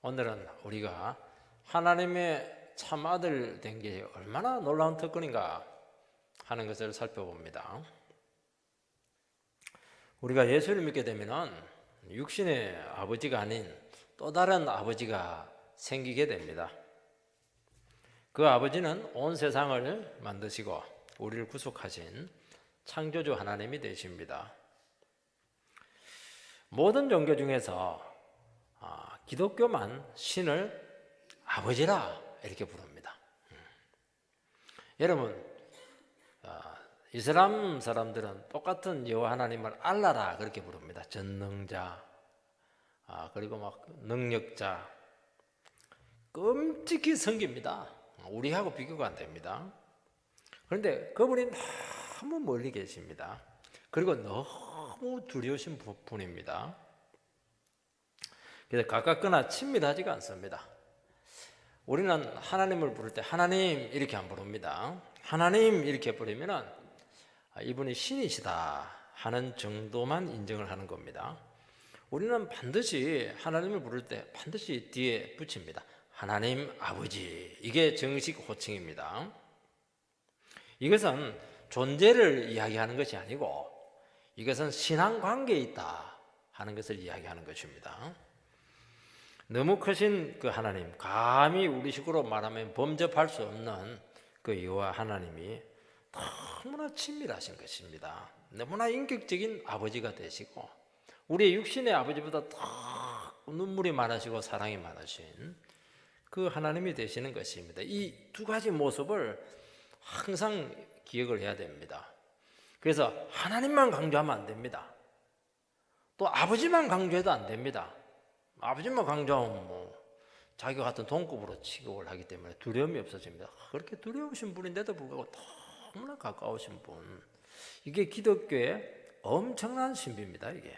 오늘은 우리가 하나님의 참 아들 된 게 얼마나 놀라운 특권인가 하는 것을 살펴봅니다. 우리가 예수를 믿게 되면 육신의 아버지가 아닌 또 다른 아버지가 생기게 됩니다. 그 아버지는 온 세상을 만드시고 우리를 구속하신 창조주 하나님이 되십니다. 모든 종교 중에서 기독교만 신을 아버지라 이렇게 부릅니다. 여러분, 이슬람 사람들은 똑같은 여호와 하나님을 알라라 그렇게 부릅니다. 전능자, 그리고 막 능력자, 끔찍히 섬깁니다. 우리하고 비교가 안 됩니다. 그런데 그분이 너무 멀리 계십니다. 그리고 너무 두려우신 분입니다. 그래서 가깝거나 친밀하지가 않습니다. 우리는 하나님을 부를 때 하나님 이렇게 안 부릅니다. 하나님 이렇게 부르면은 이분이 신이시다 하는 정도만 인정을 하는 겁니다. 우리는 반드시 하나님을 부를 때 반드시 뒤에 붙입니다. 하나님 아버지, 이게 정식 호칭입니다. 이것은 존재를 이야기하는 것이 아니고 이것은 신앙 관계에 있다 하는 것을 이야기하는 것입니다. 너무 크신 그 하나님, 감히 우리식으로 말하면 범접할 수 없는 그 여호와 하나님이 너무나 친밀하신 것입니다. 너무나 인격적인 아버지가 되시고 우리의 육신의 아버지보다 더 눈물이 많으시고 사랑이 많으신 그 하나님이 되시는 것입니다. 이 두 가지 모습을 항상 기억을 해야 됩니다. 그래서 하나님만 강조하면 안 됩니다. 또 아버지만 강조해도 안 됩니다. 아버지만 강조하면 자기와 같은 동급으로 취급을 하기 때문에 두려움이 없어집니다. 그렇게 두려우신 분인데도 불구하고 너무나 가까우신 분, 이게 기독교의 엄청난 신비입니다. 이게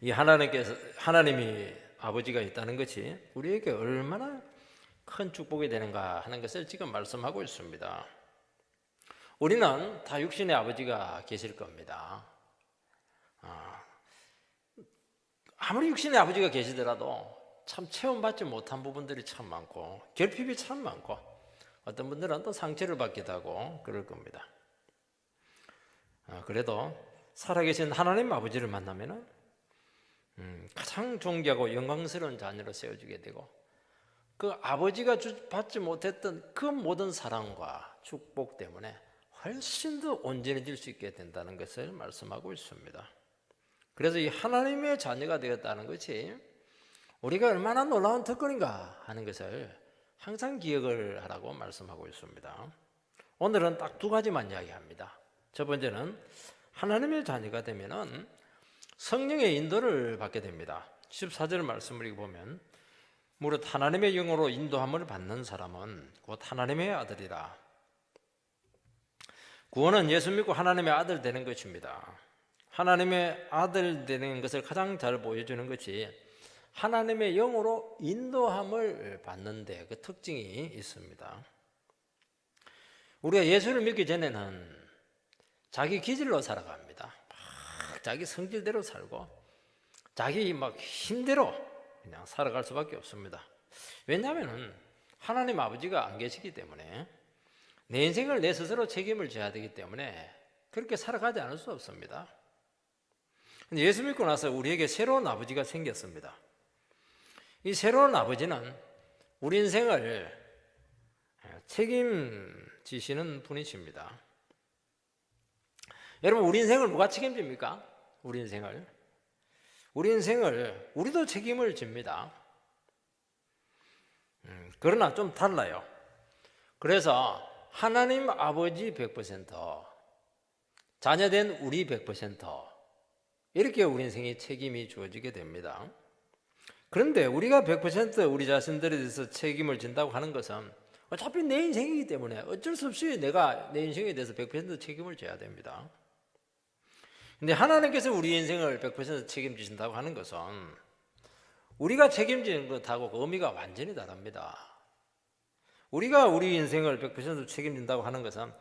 이 하나님이 아버지가 있다는 것이 우리에게 얼마나 큰 축복이 되는가 하는 것을 지금 말씀하고 있습니다. 우리는 다 육신의 아버지가 계실 겁니다. 아무리 육신의 아버지가 계시더라도 참 체험받지 못한 부분들이 참 많고 결핍이 참 많고 어떤 분들은 또 상처를 받기도 하고 그럴 겁니다. 그래도 살아계신 하나님 아버지를 만나면은 가장 존귀하고 영광스러운 자녀로 세워지게 되고 그 아버지가 받지 못했던 그 모든 사랑과 축복 때문에 훨씬 더 온전해질 수 있게 된다는 것을 말씀하고 있습니다. 그래서 이 하나님의 자녀가 되었다는 것이 우리가 얼마나 놀라운 특권인가 하는 것을 항상 기억을 하라고 말씀하고 있습니다. 오늘은 딱 두 가지만 이야기합니다. 첫 번째는 하나님의 자녀가 되면은 성령의 인도를 받게 됩니다. 14절 말씀을 읽어보면 무릇 하나님의 영으로 인도함을 받는 사람은 곧 하나님의 아들이라. 구원은 예수 믿고 하나님의 아들 되는 것입니다. 하나님의 아들 되는 것을 가장 잘 보여주는 것이 하나님의 영으로 인도함을 받는데 그 특징이 있습니다. 우리가 예수를 믿기 전에는 자기 기질로 살아갑니다. 막 자기 성질대로 살고 자기 막 힘대로 그냥 살아갈 수밖에 없습니다. 왜냐하면 하나님 아버지가 안 계시기 때문에 내 인생을 내 스스로 책임을 져야 되기 때문에 그렇게 살아가지 않을 수 없습니다. 근데 예수 믿고 나서 우리에게 새로운 아버지가 생겼습니다. 이 새로운 아버지는 우리 인생을 책임지시는 분이십니다. 여러분, 우리 인생을 누가 책임집니까? 우리 인생을 우리도 책임을 집니다. 그러나 좀 달라요. 그래서 하나님 아버지 100%, 자녀된 우리 100%, 이렇게 우리 인생에 책임이 주어지게 됩니다. 그런데 우리가 100% 우리 자신들에 대해서 책임을 진다고 하는 것은 어차피 내 인생이기 때문에 어쩔 수 없이 내가 내 인생에 대해서 100% 책임을 져야 됩니다. 근데 하나님께서 우리 인생을 100% 책임지신다고 하는 것은 우리가 책임지는 것하고 그 의미가 완전히 다릅니다. 우리가 우리 인생을 100% 책임진다고 하는 것은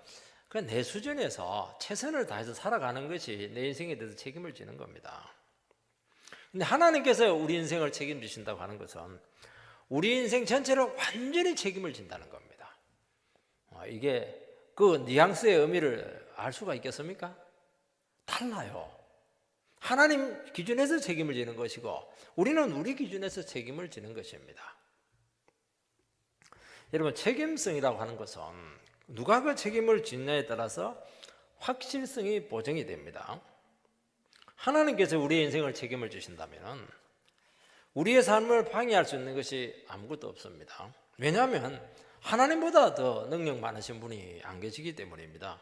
그냥 내 수준에서 최선을 다해서 살아가는 것이 내 인생에 대해서 책임을 지는 겁니다. 근데 하나님께서 우리 인생을 책임지신다고 하는 것은 우리 인생 전체를 완전히 책임을 진다는 겁니다. 이게 그 뉘앙스의 의미를 알 수가 있겠습니까? 달라요. 하나님 기준에서 책임을 지는 것이고 우리는 우리 기준에서 책임을 지는 것입니다. 여러분, 책임성이라고 하는 것은 누가 그 책임을 짓냐에 따라서 확실성이 보정이 됩니다. 하나님께서 우리의 인생을 책임을 지신다면 우리의 삶을 방해할 수 있는 것이 아무것도 없습니다. 왜냐하면 하나님보다 더 능력 많으신 분이 안 계시기 때문입니다.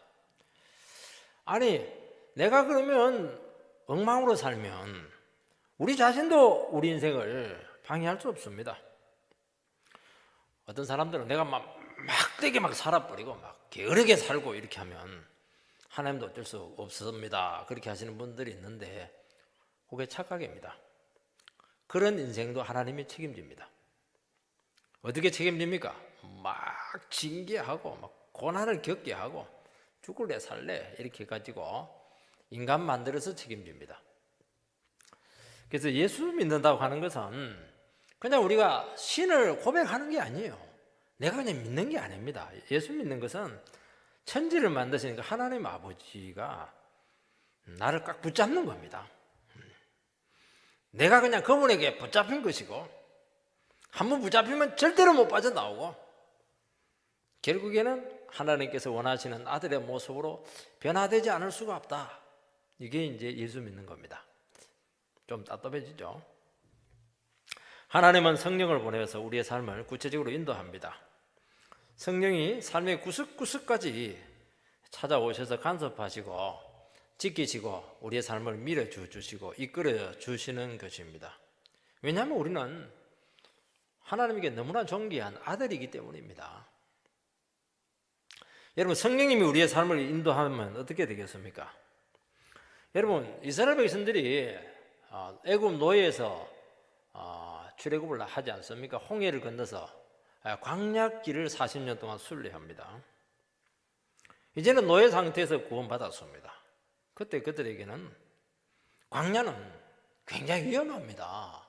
아니, 내가 그러면 엉망으로 살면 우리 자신도 우리 인생을 방해할 수 없습니다. 어떤 사람들은 내가 막되게 살아버리고 막 게으르게 살고 이렇게 하면 하나님도 어쩔 수 없습니다. 그렇게 하시는 분들이 있는데 그게 착각입니다. 그런 인생도 하나님이 책임집니다. 어떻게 책임집니까? 막 징계하고 막 고난을 겪게 하고 죽을래 살래 이렇게 해가지고 인간 만들어서 책임집니다. 그래서 예수 믿는다고 하는 것은 그냥 우리가 신을 고백하는 게 아니에요. 내가 그냥 믿는 게 아닙니다. 예수 믿는 것은 천지를 만드시니까 하나님 아버지가 나를 꽉 붙잡는 겁니다. 내가 그냥 그분에게 붙잡힌 것이고 한번 붙잡히면 절대로 못 빠져나오고 결국에는 하나님께서 원하시는 아들의 모습으로 변화되지 않을 수가 없다. 이게 이제 예수 믿는 겁니다. 좀 답답해지죠? 하나님은 성령을 보내서 우리의 삶을 구체적으로 인도합니다. 성령이 삶의 구석구석까지 찾아오셔서 간섭하시고 지키시고 우리의 삶을 밀어주시고 이끌어 주시는 것입니다. 왜냐하면 우리는 하나님에게 너무나 존귀한 아들이기 때문입니다. 여러분, 성령님이 우리의 삶을 인도하면 어떻게 되겠습니까? 여러분, 이스라엘 백성들이 애굽 노예에서 출애굽을 하지 않습니까? 홍해를 건너서 광야길을 40년 동안 순례합니다. 이제는 노예 상태에서 구원받았습니다. 그때 그들에게는 광야는 굉장히 위험합니다.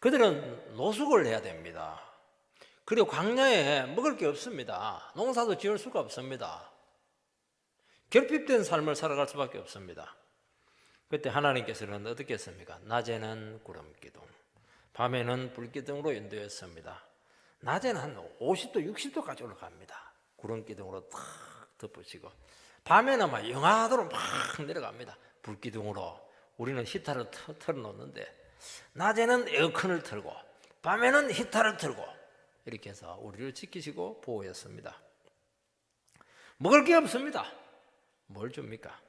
그들은 노숙을 해야 됩니다. 그리고 광야에 먹을 게 없습니다. 농사도 지을 수가 없습니다. 결핍된 삶을 살아갈 수밖에 없습니다. 그때 하나님께서는 어떻게 했습니까? 낮에는 구름기둥, 밤에는 불기둥으로 인도했습니다. 낮에는 한 50도, 60도까지 올라갑니다. 구름기둥으로 탁 덮으시고 밤에는 막 영하도로 막 내려갑니다. 불기둥으로. 우리는 히터를 틀어놓는데 낮에는 에어컨을 틀고 밤에는 히터를 틀고 이렇게 해서 우리를 지키시고 보호했습니다. 먹을 게 없습니다. 뭘 줍니까?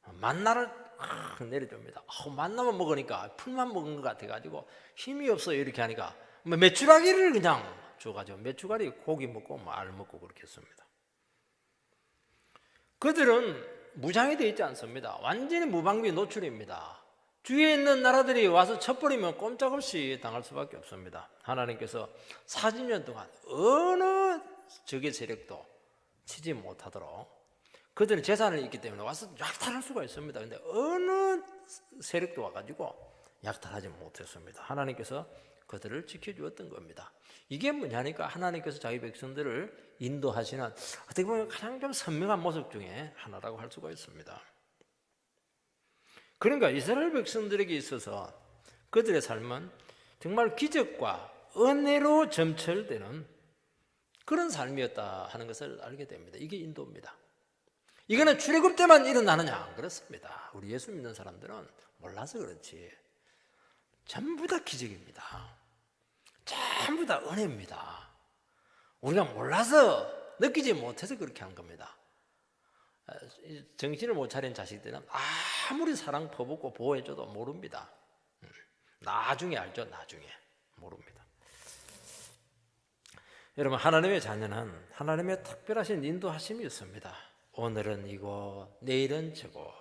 만나를 내려줍니다. 만나만 먹으니까 풀만 먹은 것 같아가지고 힘이 없어요. 이렇게 하니까 메추라기를 그냥 줘가지고 메추라기 고기 먹고 알 먹고 그렇게 했습니다. 그들은 무장이 되어 있지 않습니다. 완전히 무방비 노출입니다. 주위에 있는 나라들이 와서 쳐버리면 꼼짝없이 당할 수밖에 없습니다. 하나님께서 40년 동안 어느 적의 세력도 치지 못하도록 그들은 재산을 있기 때문에 와서 약탈할 수가 있습니다. 그런데 어느 세력도 와가지고 약탈하지 못했습니다. 하나님께서 그들을 지켜주었던 겁니다. 이게 뭐냐니까 하나님께서 자기 백성들을 인도하시는 어떻게 보면 가장 좀 선명한 모습 중에 하나라고 할 수가 있습니다. 그러니까 이스라엘 백성들에게 있어서 그들의 삶은 정말 기적과 은혜로 점철되는 그런 삶이었다 하는 것을 알게 됩니다. 이게 인도입니다. 이거는 출애굽 때만 일어나느냐? 그렇습니다. 우리 예수 믿는 사람들은 몰라서 그렇지 전부 다 기적입니다. 전부 다 은혜입니다. 우리가 몰라서 느끼지 못해서 그렇게 한 겁니다. 정신을 못 차린 자식들은 아무리 사랑 퍼붓고 보호해줘도 모릅니다. 나중에 알죠. 나중에 모릅니다. 여러분, 하나님의 자녀는 하나님의 특별하신 인도하심이 있습니다. 오늘은 이곳, 내일은 저곳,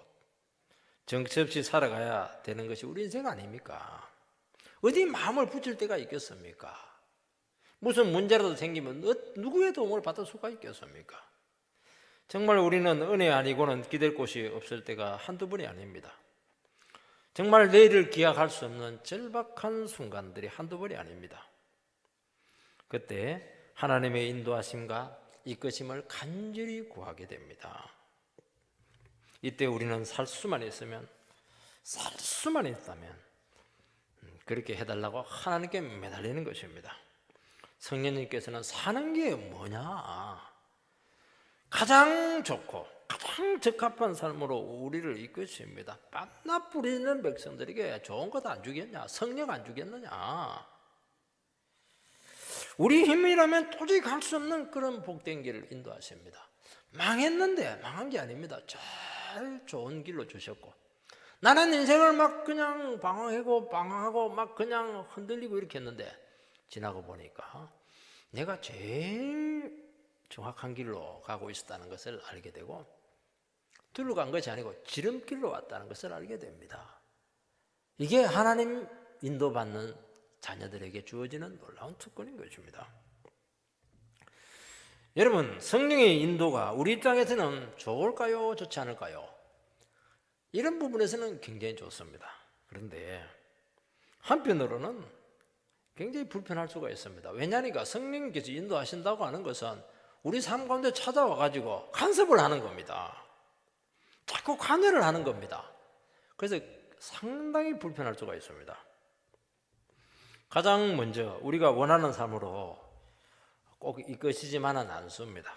정처 없이 살아가야 되는 것이 우리 인생 아닙니까? 어디 마음을 붙일 때가 있겠습니까? 무슨 문제라도 생기면 누구의 도움을 받을 수가 있겠습니까? 정말 우리는 은혜 아니고는 기댈 곳이 없을 때가 한두 번이 아닙니다. 정말 내일을 기약할 수 없는 절박한 순간들이 한두 번이 아닙니다. 그때 하나님의 인도하심과 이끄심을 간절히 구하게 됩니다. 이때 우리는 살 수만 있다면 그렇게 해달라고 하나님께 매달리는 것입니다. 성령님께서는 사는 게 뭐냐? 가장 좋고 가장 적합한 삶으로 우리를 이끄십니다. 밤낮 부리는 백성들에게 좋은 것 안 주겠냐? 성령 안 주겠느냐? 우리 힘이라면 도저히 갈 수 없는 그런 복된 길을 인도하십니다. 망했는데 망한 게 아닙니다. 제일 좋은 길로 주셨고, 나는 인생을 막 그냥 방황하고 막 그냥 흔들리고 이렇게 했는데 지나고 보니까 내가 제일 정확한 길로 가고 있었다는 것을 알게 되고, 둘러 간 것이 아니고 지름길로 왔다는 것을 알게 됩니다. 이게 하나님 인도받는 자녀들에게 주어지는 놀라운 특권인 것입니다. 여러분, 성령의 인도가 우리 입장에서는 좋을까요? 좋지 않을까요? 이런 부분에서는 굉장히 좋습니다. 그런데 한편으로는 굉장히 불편할 수가 있습니다. 왜냐하니까 성령님께서 인도하신다고 하는 것은 우리 삶 가운데 찾아와 가지고 간섭을 하는 겁니다. 자꾸 관여를 하는 겁니다. 그래서 상당히 불편할 수가 있습니다. 가장 먼저 우리가 원하는 삶으로 꼭 이끄시지만은 않습니다.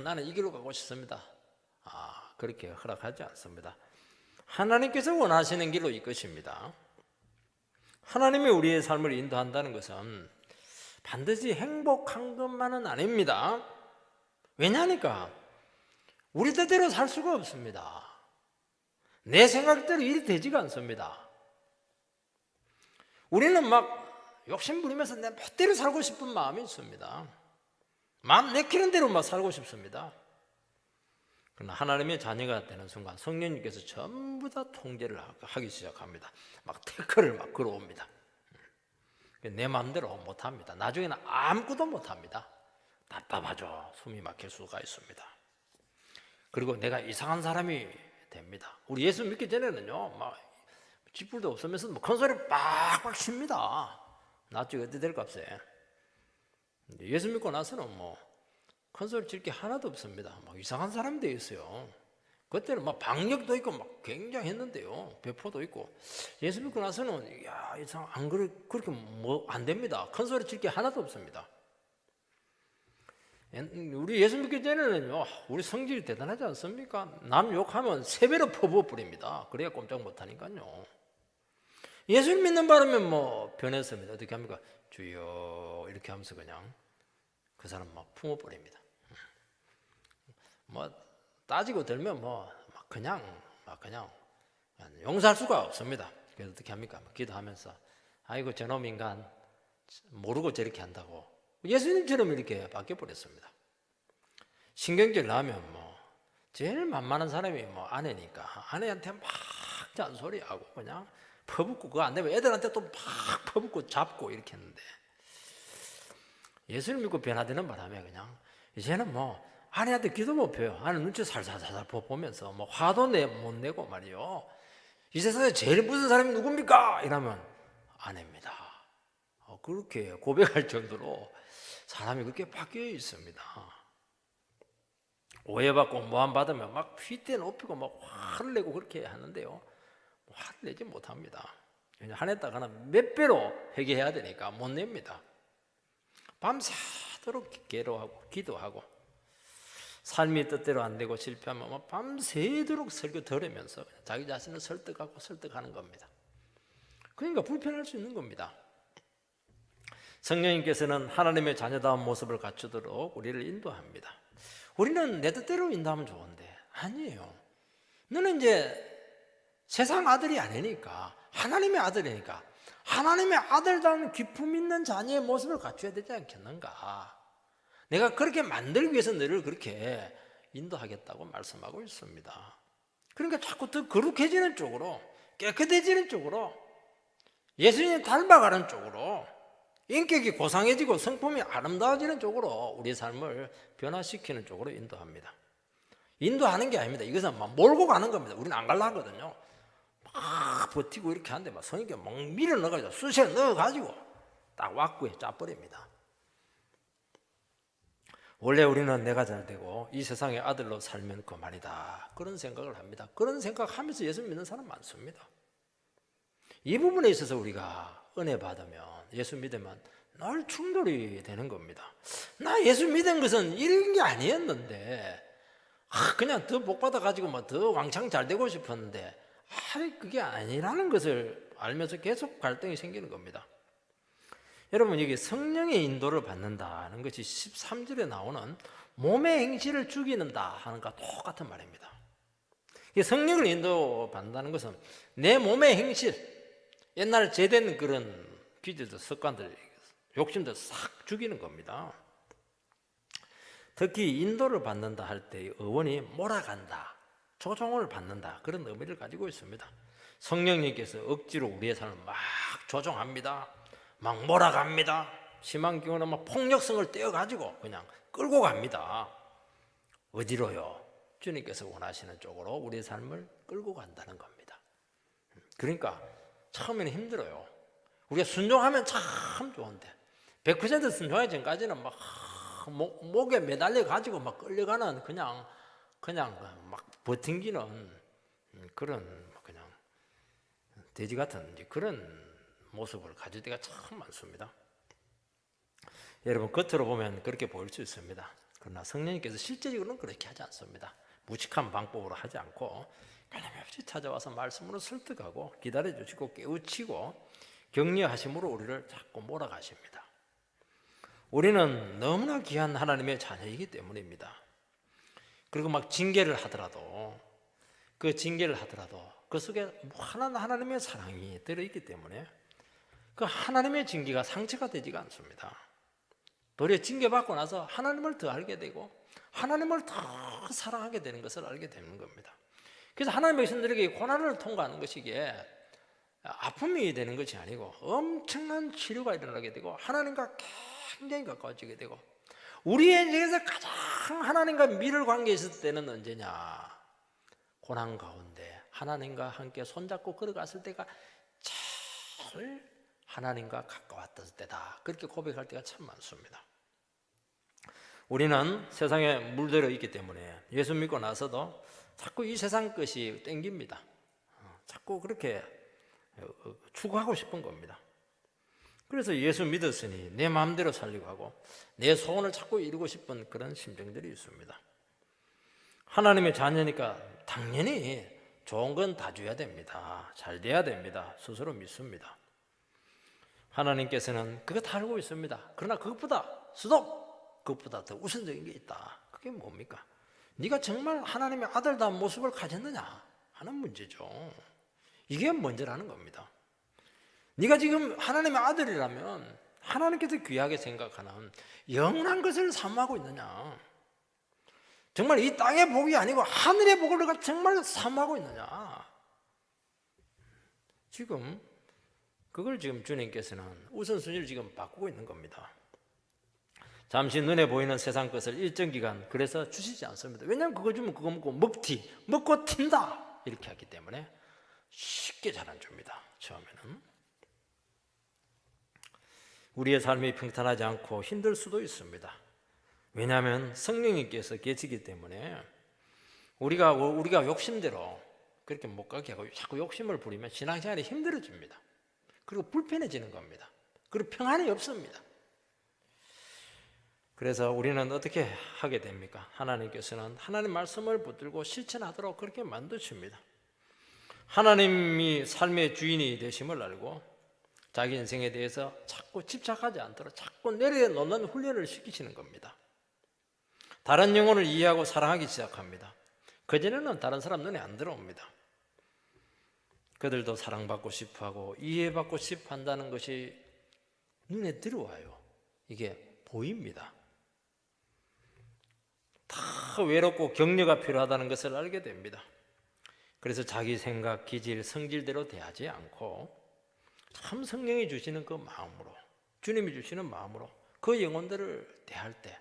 나는 이 길로 가고 싶습니다. 그렇게 허락하지 않습니다. 하나님께서 원하시는 길로 이끄십니다. 하나님이 우리의 삶을 인도한다는 것은 반드시 행복한 것만은 아닙니다. 왜냐하니까 우리 뜻대로 살 수가 없습니다. 내 생각대로 일이 되지가 않습니다. 우리는 막 욕심 부리면서 내 멋대로 살고 싶은 마음이 있습니다. 마음 내키는 대로 막 살고 싶습니다. 그러나 하나님의 자녀가 되는 순간 성령님께서 전부 다 통제를 하기 시작합니다. 막 태클을 막 걸어옵니다. 내 마음대로 못합니다. 나중에는 아무것도 못합니다. 답답하죠. 숨이 막힐 수가 있습니다. 그리고 내가 이상한 사람이 됩니다. 우리 예수 믿기 전에는요, 막 쥐뿔도 없으면서 큰 소리 빡빡 칩니다. 나중에 어떻게 될 값에. 예수 믿고 나서는 큰 소리 칠 게 하나도 없습니다. 막 이상한 사람이 되어 있어요. 그때는 막 방역도 있고 막 굉장했는데요. 배포도 있고. 예수 믿고 나서는 그렇게 안 됩니다. 큰 소리 칠 게 하나도 없습니다. 우리 예수 믿기 전에는요, 우리 성질이 대단하지 않습니까? 남 욕하면 3배로 퍼부어 버립니다. 그래야 꼼짝 못하니까요. 예수를 믿는 바람에 변했습니다. 어떻게 합니까? 주여 이렇게 하면서 그냥 그 사람 막 품어버립니다. 따지고 들면 그냥 용서할 수가 없습니다. 그래서 어떻게 합니까? 기도하면서 아이고 저놈 인간 모르고 저렇게 한다고 예수님처럼 이렇게 바뀌어버렸습니다. 신경질 나면 제일 만만한 사람이 아내니까 아내한테 막 잔소리하고 그냥 퍼붓고 그거 안 되면 애들한테 또 막 퍼붓고 잡고 이렇게 했는데, 예수를 믿고 변화되는 바람에 그냥 이제는 아내한테 기도 못 펴요. 아내 눈치 살살살살 보면서 화도 못 내고 말이요. 이 세상에 제일 무슨 사람이 누굽니까? 이러면 아내입니다. 그렇게 고백할 정도로 사람이 그렇게 바뀌어 있습니다. 오해받고 모함 받으면 막 휘대 높이고 막 화를 내고 그렇게 하는데요, 화를 내지 못합니다. 화냈다가 몇 배로 회개해야 되니까 못 냅니다. 밤새도록 괴로워하고 기도하고, 삶이 뜻대로 안 되고 실패하면 밤새도록 설교 들으면서 자기 자신을 설득하는 겁니다. 그러니까 불편할 수 있는 겁니다. 성령님께서는 하나님의 자녀다운 모습을 갖추도록 우리를 인도합니다. 우리는 내 뜻대로 인도하면 좋은데 아니에요. 너는 이제 세상 아들이 아니니까 하나님의 아들이니까 하나님의 아들다운 기품 있는 자녀의 모습을 갖춰야 되지 않겠는가. 내가 그렇게 만들기 위해서 너를 그렇게 인도하겠다고 말씀하고 있습니다. 그러니까 자꾸 더 거룩해지는 쪽으로, 깨끗해지는 쪽으로, 예수님 닮아가는 쪽으로, 인격이 고상해지고 성품이 아름다워지는 쪽으로 우리 삶을 변화시키는 쪽으로 인도합니다. 인도하는 게 아닙니다. 이것은 막 몰고 가는 겁니다. 우리는 안 갈라 하거든요. 막 버티고 이렇게 하는데 막 성령이 막 밀어 넣어가지고 쑤셔 넣어가지고 딱 왁구에 짜버립니다. 원래 우리는 내가 잘 되고 이 세상의 아들로 살면 그만이다, 그런 생각을 합니다. 그런 생각하면서 예수 믿는 사람 많습니다. 이 부분에 있어서 우리가 은혜 받으면, 예수 믿으면 늘 충돌이 되는 겁니다. 나 예수 믿은 것은 이런 게 아니었는데, 그냥 더 복 받아가지고 막 더 왕창 잘 되고 싶었는데, 그게 아니라는 것을 알면서 계속 갈등이 생기는 겁니다. 여러분, 여기 성령의 인도를 받는다는 것이 13절에 나오는 몸의 행실을 죽이는다 하는 것과 똑같은 말입니다. 성령을 인도받는다는 것은 내 몸의 행실, 옛날 제된 그런 기질들, 습관들, 욕심들 싹 죽이는 겁니다. 특히 인도를 받는다 할 때의 어원이 몰아간다, 조종을 받는다, 그런 의미를 가지고 있습니다. 성령님께서 억지로 우리의 삶을 막 조종합니다. 막 몰아갑니다. 심한 경우는 막 폭력성을 떼어가지고 그냥 끌고 갑니다. 어디로요? 주님께서 원하시는 쪽으로 우리의 삶을 끌고 간다는 겁니다. 그러니까 처음에는 힘들어요. 우리가 순종하면 참 좋은데 100% 순종하기 전까지는 막 목에 매달려 가지고 막 끌려가는 그냥 막 버팅기는 그런 그냥 돼지 같은 그런 모습을 가질 때가 참 많습니다. 여러분, 겉으로 보면 그렇게 보일 수 있습니다. 그러나 성령님께서 실제적으로는 그렇게 하지 않습니다. 무식한 방법으로 하지 않고 끊임없이 찾아와서 말씀으로 설득하고 기다려주시고 깨우치고 격려하심으로 우리를 자꾸 몰아가십니다. 우리는 너무나 귀한 하나님의 자녀이기 때문입니다. 그리고 막 징계를 하더라도 그 속에 무한한 하나님의 사랑이 들어있기 때문에 그 하나님의 징계가 상처가 되지가 않습니다. 도리어 징계받고 나서 하나님을 더 알게 되고 하나님을 더 사랑하게 되는 것을 알게 되는 겁니다. 그래서 하나님의 백성들에게 고난을 통과하는 것이 이게 아픔이 되는 것이 아니고 엄청난 치료가 일어나게 되고 하나님과 굉장히 가까워지게 되고, 우리의 인생에서 가장 하나님과 밀을 관계에 있을 때는 언제냐? 고난 가운데 하나님과 함께 손잡고 걸어갔을 때가 제일 하나님과 가까웠을 때다, 그렇게 고백할 때가 참 많습니다. 우리는 세상에 물들어 있기 때문에 예수 믿고 나서도 자꾸 이 세상 것이 땡깁니다. 자꾸 그렇게 추구하고 싶은 겁니다. 그래서 예수 믿었으니 내 마음대로 살려고 하고 내 소원을 자꾸 이루고 싶은 그런 심정들이 있습니다. 하나님의 자녀니까 당연히 좋은 건 다 줘야 됩니다. 잘 돼야 됩니다. 스스로 믿습니다. 하나님께서는 그거 다 알고 있습니다. 그러나 그것보다 더 우선적인 게 있다. 그게 뭡니까? 네가 정말 하나님의 아들다운 모습을 가졌느냐 하는 문제죠. 이게 먼저라는 겁니다. 네가 지금 하나님의 아들이라면 하나님께서 귀하게 생각하는 영원한 것을 사모하고 있느냐, 정말 이 땅의 복이 아니고 하늘의 복을 내가 정말 사모하고 있느냐, 지금 그걸 지금 주님께서는 우선순위를 지금 바꾸고 있는 겁니다. 잠시 눈에 보이는 세상 것을 일정 기간 그래서 주시지 않습니다. 왜냐하면 그거 주면 그거 먹고 먹고 튄다 이렇게 하기 때문에 쉽게 잘 안 줍니다. 처음에는 우리의 삶이 평탄하지 않고 힘들 수도 있습니다. 왜냐하면 성령님께서 계시기 때문에 우리가 욕심대로 그렇게 못 가게 하고 자꾸 욕심을 부리면 신앙생활이 힘들어집니다. 그리고 불편해지는 겁니다. 그리고 평안이 없습니다. 그래서 우리는 어떻게 하게 됩니까? 하나님께서는 하나님 말씀을 붙들고 실천하도록 그렇게 만드십니다. 하나님이 삶의 주인이 되심을 알고 자기 인생에 대해서 자꾸 집착하지 않도록 자꾸 내려놓는 훈련을 시키시는 겁니다. 다른 영혼을 이해하고 사랑하기 시작합니다. 그전에는 다른 사람 눈에 안 들어옵니다. 그들도 사랑받고 싶어하고 이해받고 싶어 한다는 것이 눈에 들어와요. 이게 보입니다. 다 외롭고 격려가 필요하다는 것을 알게 됩니다. 그래서 자기 생각, 기질, 성질대로 대하지 않고 참 성령이 주시는 그 마음으로, 주님이 주시는 마음으로 그 영혼들을 대할 때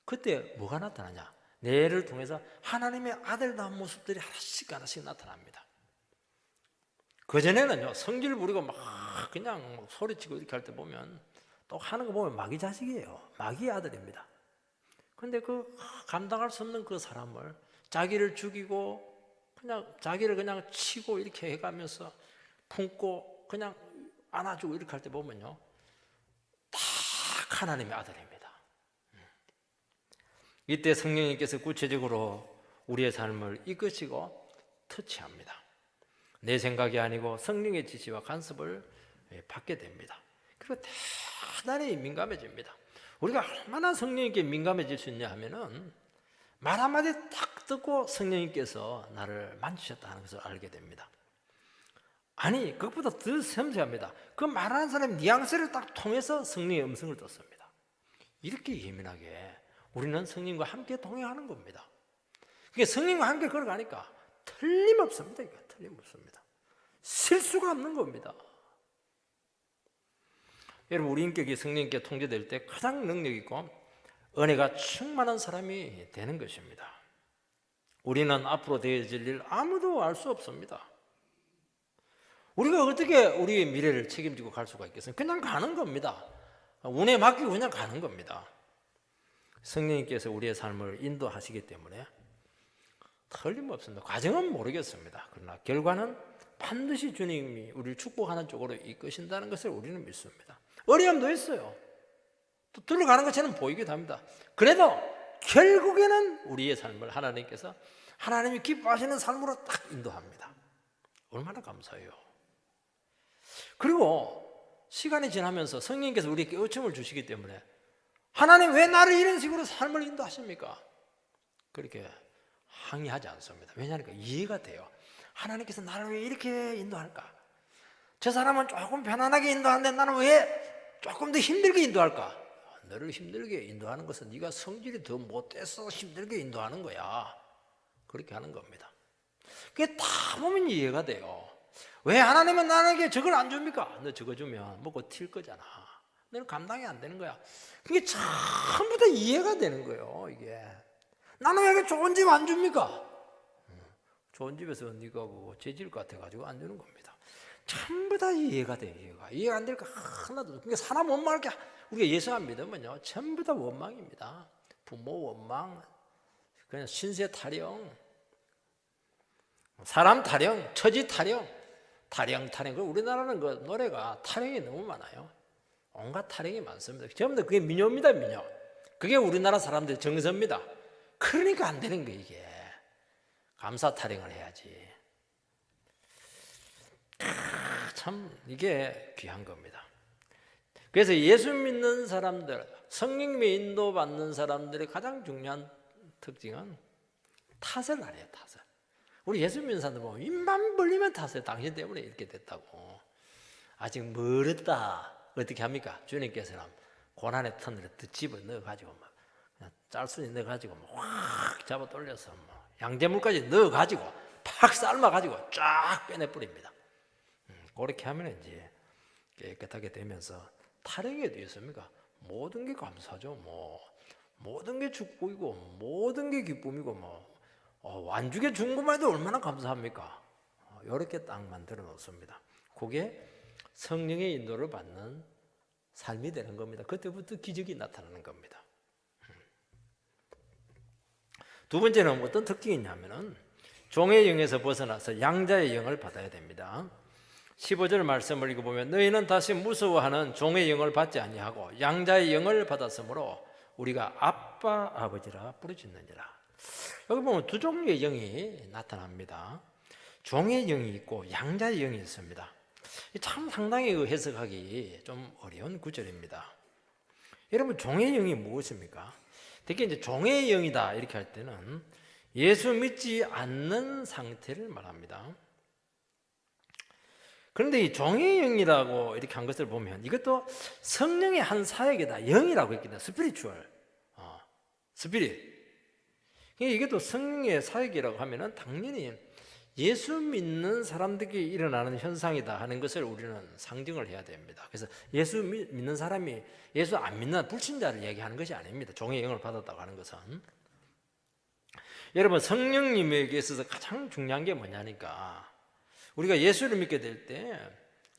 그때 뭐가 나타나냐? 뇌를 통해서 하나님의 아들다운 모습들이 하나씩 나타납니다. 그전에는요, 성질 부리고 막 그냥 막 소리치고 이렇게 할 때 보면, 또 하는 거 보면 마귀 자식이에요. 마귀의 아들입니다. 근데 그 감당할 수 없는 그 사람을 자기를 죽이고 그냥 자기를 그냥 치고 이렇게 해가면서 품고 그냥 안아주고 이렇게 할 때 보면요, 딱 하나님의 아들입니다. 이때 성령님께서 구체적으로 우리의 삶을 이끄시고 터치합니다. 내 생각이 아니고 성령의 지시와 간섭을 받게 됩니다. 그리고 대단히 민감해집니다. 우리가 얼마나 성령님께 민감해질 수 있냐 하면은 말 한마디 딱 듣고 성령님께서 나를 만지셨다는 것을 알게 됩니다. 아니, 그것보다 더 섬세합니다. 그 말하는 사람의 뉘앙스를 딱 통해서 성령의 음성을 듣습니다. 이렇게 예민하게 우리는 성령과 함께 동행하는 겁니다. 그게 성령과 함께 걸어가니까 틀림없습니다. 이게 틀림없습니다. 실수가 없는 겁니다. 여러분, 우리 인격이 성령님께 통제될 때 가장 능력 있고 은혜가 충만한 사람이 되는 것입니다. 우리는 앞으로 되어질 일 아무도 알 수 없습니다. 우리가 어떻게 우리의 미래를 책임지고 갈 수가 있겠어요? 그냥 가는 겁니다. 운에 맡기고 그냥 가는 겁니다. 성령님께서 우리의 삶을 인도하시기 때문에 틀림없습니다. 과정은 모르겠습니다. 그러나 결과는 반드시 주님이 우리를 축복하는 쪽으로 이끄신다는 것을 우리는 믿습니다. 어려움도 있어요. 또 들어가는 것처럼 보이기도 합니다. 그래도 결국에는 우리의 삶을 하나님께서 하나님이 기뻐하시는 삶으로 딱 인도합니다. 얼마나 감사해요. 그리고 시간이 지나면서 성령님께서 우리에게 깨우침을 주시기 때문에 하나님 왜 나를 이런 식으로 삶을 인도하십니까? 그렇게 항의하지 않습니다. 왜냐하니까 이해가 돼요. 하나님께서 나를 왜 이렇게 인도할까? 저 사람은 조금 편안하게 인도하는데 나는 왜 조금 더 힘들게 인도할까? 너를 힘들게 인도하는 것은 네가 성질이 더 못돼서 힘들게 인도하는 거야. 그렇게 하는 겁니다. 그게 다 보면 이해가 돼요. 왜 하나님은 나에게 저걸 안 줍니까? 너 저거 주면 먹고 튈 거잖아. 너는 감당이 안 되는 거야. 그게 전부 다 이해가 되는 거예요. 이게 나는 왜 이렇게 좋은 집 안 줍니까? 좋은 집에서 네가 그거 재질 같아가지고 안 주는 겁니다. 전부 다 이해가 돼요. 이해가 안 될 거 하나도. 그러니까 사람 원망할 게 우리가 예수 안 믿으면요 전부 다 원망입니다. 부모 원망, 그냥 신세 타령, 사람 타령, 처지 타령, 타령. 우리나라는 그 노래가 타령이 너무 많아요. 온갖 타령이 많습니다. 전부 다 그게 민요입니다, 민요. 그게 우리나라 사람들의 정서입니다. 그러니까 안 되는 거예요, 이게. 감사 타령을 해야지. 참 이게 귀한 겁니다. 그래서 예수 믿는 사람들, 성령님의 인도받는 사람들의 가장 중요한 특징은 탓을 안 해요. 탓을. 우리 예수 믿는 사람들 보면 입만 벌리면 탓해요. 당신 때문에 이렇게 됐다고. 아직 멀었다. 어떻게 합니까? 주님께서는 고난의 턴을 집어 넣어가지고 막 그냥 짤순이 넣어가지고 확 잡아 돌려서 양재물까지 넣어가지고 팍 삶아가지고 쫙 빼내버립니다. 그렇게 하면 이제 깨끗하게 되면서 타령에도 있습니까? 모든 게 감사죠. 모든 게 축복이고 모든 게 기쁨이고 완죽에 준 것만 해도 얼마나 감사합니까? 이렇게 딱 만들어 놓습니다. 그게 성령의 인도를 받는 삶이 되는 겁니다. 그때부터 기적이 나타나는 겁니다. 두 번째는 어떤 특징이 있냐면은 종의 영에서 벗어나서 양자의 영을 받아야 됩니다. 15절 말씀을 읽어보면 너희는 다시 무서워하는 종의 영을 받지 아니하고 양자의 영을 받았으므로 우리가 아빠 아버지라 부르짖느니라. 여기 보면 두 종류의 영이 나타납니다. 종의 영이 있고 양자의 영이 있습니다. 참 상당히 해석하기 좀 어려운 구절입니다. 여러분, 종의 영이 무엇입니까? 특히 이제 종의 영이다 이렇게 할 때는 예수 믿지 않는 상태를 말합니다. 그런데 이 종의 영이라고 이렇게 한 것을 보면 이것도 성령의 한 사역이다. 영이라고 했거든요. 스피리추얼, 스피릿. 이게 또 성령의 사역이라고 하면은 당연히 예수 믿는 사람들에게 일어나는 현상이다 하는 것을 우리는 상징을 해야 됩니다. 그래서 예수 믿는 사람이 예수 안 믿는 불신자를 얘기하는 것이 아닙니다. 종의 영을 받았다고 하는 것은. 여러분, 성령님에게 있어서 가장 중요한 게 뭐냐니까 우리가 예수를 믿게 될 때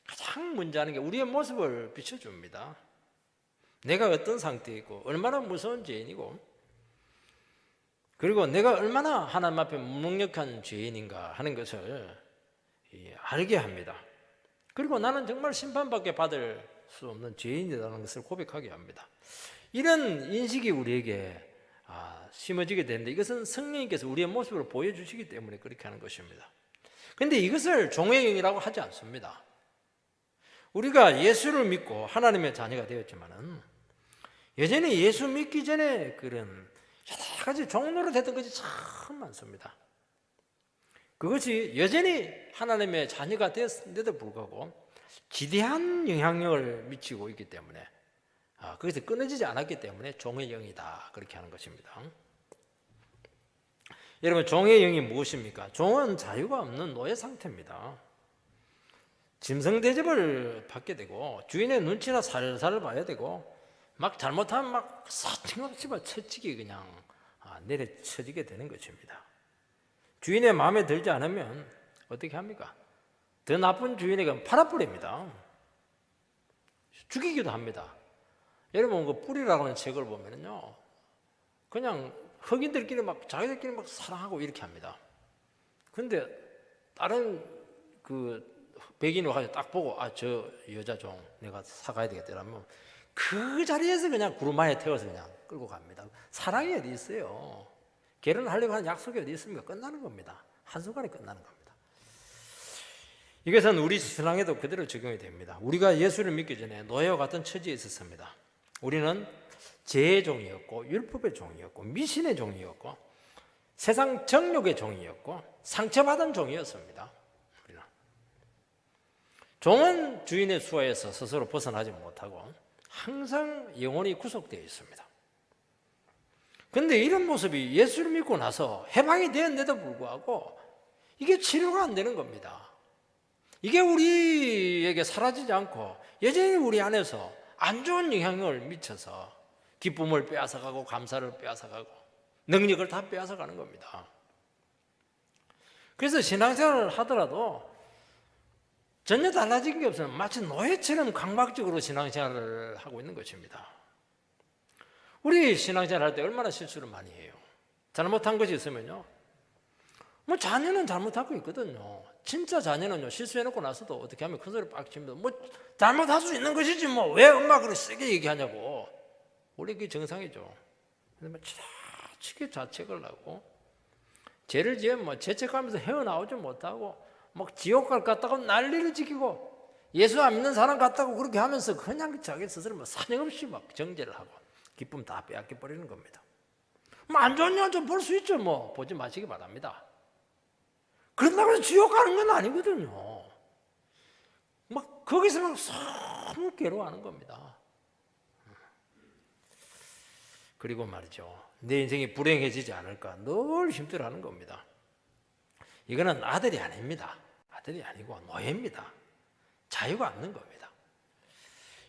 가장 먼저 하는 게 우리의 모습을 비춰줍니다. 내가 어떤 상태에 있고 얼마나 무서운 죄인이고, 그리고 내가 얼마나 하나님 앞에 무능력한 죄인인가 하는 것을 알게 합니다. 그리고 나는 정말 심판밖에 받을 수 없는 죄인이라는 것을 고백하게 합니다. 이런 인식이 우리에게 심어지게 되는데, 이것은 성령님께서 우리의 모습을 보여주시기 때문에 그렇게 하는 것입니다. 그런데 이것을 종의 영이라고 하지 않습니다. 우리가 예수를 믿고 하나님의 자녀가 되었지만은 여전히 예수 믿기 전에 그런 여러 가지 종로로 됐던 것이 참 많습니다. 그것이 여전히 하나님의 자녀가 되었는데도 불구하고 지대한 영향력을 미치고 있기 때문에, 거기서 끊어지지 않았기 때문에 종의 영이다, 그렇게 하는 것입니다. 여러분, 종의 영이 무엇입니까? 종은 자유가 없는 노예 상태입니다. 짐승 대접을 받게 되고 주인의 눈치나 살살 봐야 되고, 막 잘못하면 막 사칭없이 채찍이 그냥 내려쳐지게 되는 것입니다. 주인의 마음에 들지 않으면 어떻게 합니까? 더 나쁜 주인에게 팔아버립니다. 죽이기도 합니다. 여러분, 그 뿌리라고 하는 책을 보면요, 그냥 흑인들끼리 막 자기들끼리 막 사랑하고 이렇게 합니다. 근데 다른 그 백인이 와서 딱 보고 저 여자 종 내가 사가야 되겠다 이러면 그 자리에서 그냥 구루마에 태워서 그냥 끌고 갑니다. 사랑이 어디 있어요? 결혼하려고 하는 약속이 어디 있습니까? 끝나는 겁니다. 한순간에 끝나는 겁니다. 이것은 우리 신앙에도 그대로 적용이 됩니다. 우리가 예수를 믿기 전에 노예와 같은 처지에 있었습니다. 우리는 죄의 종이었고 율법의 종이었고 미신의 종이었고 세상 정욕의 종이었고 상처받은 종이었습니다. 우리는 종은 주인의 수하에서 스스로 벗어나지 못하고 항상 영원히 구속되어 있습니다. 그런데 이런 모습이 예수를 믿고 나서 해방이 되었는데도 불구하고 이게 치료가 안 되는 겁니다. 이게 우리에게 사라지지 않고 여전히 우리 안에서 안 좋은 영향을 미쳐서 기쁨을 빼앗아가고 감사를 빼앗아가고 능력을 다 빼앗아가는 겁니다. 그래서 신앙생활을 하더라도 전혀 달라진 게 없어요. 마치 노예처럼 강박적으로 신앙생활을 하고 있는 것입니다. 우리 신앙생활 할 때 얼마나 실수를 많이 해요. 잘못한 것이 있으면요, 뭐 자녀는 잘못하고 있거든요. 진짜 자녀는요, 실수해놓고 나서도 어떻게 하면 큰 소리 빡 칩니다. 뭐 잘못할 수 있는 것이지 뭐 왜 엄마 그렇게 세게 얘기하냐고. 원래 그게 정상이죠. 근데 뭐 지나치게 자책을 하고 죄를 지으면 뭐 죄책하면서 헤어나오지 못하고 막 지옥 갈 것 같다고 난리를 지키고 예수 안 믿는 사람 같다고 그렇게 하면서 그냥 자기 스스로 뭐 사정없이 막 정죄를 하고 기쁨 다 빼앗겨 버리는 겁니다. 뭐 안 좋은 년 좀 볼 수 있죠. 뭐 보지 마시기 바랍니다. 그런다고 해서 지옥 가는 건 아니거든요. 막 거기서 막 너무 괴로워하는 겁니다. 그리고 말이죠, 내 인생이 불행해지지 않을까 늘 힘들어하는 겁니다. 이거는 아들이 아닙니다. 아들이 아니고 노예입니다. 자유가 없는 겁니다.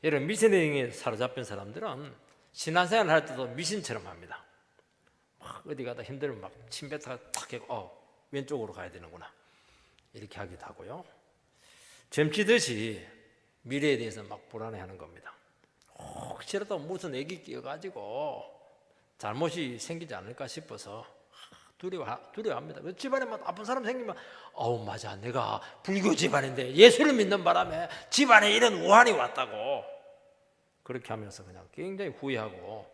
여러분, 미신의 영에 사로잡힌 사람들은 신앙생활을 할 때도 미신처럼 합니다. 막 어디 가다 힘들면 막 침뱉다가 탁 하고 왼쪽으로 가야 되는구나 이렇게 하기도 하고요. 점치듯이 미래에 대해서 막 불안해하는 겁니다. 혹시라도 무슨 애기 끼어가지고 잘못이 생기지 않을까 싶어서 두려워합니다. 집안에 막 아픈 사람 생기면 맞아, 내가 불교 집안인데 예수를 믿는 바람에 집안에 이런 우환이 왔다고 그렇게 하면서 그냥 굉장히 후회하고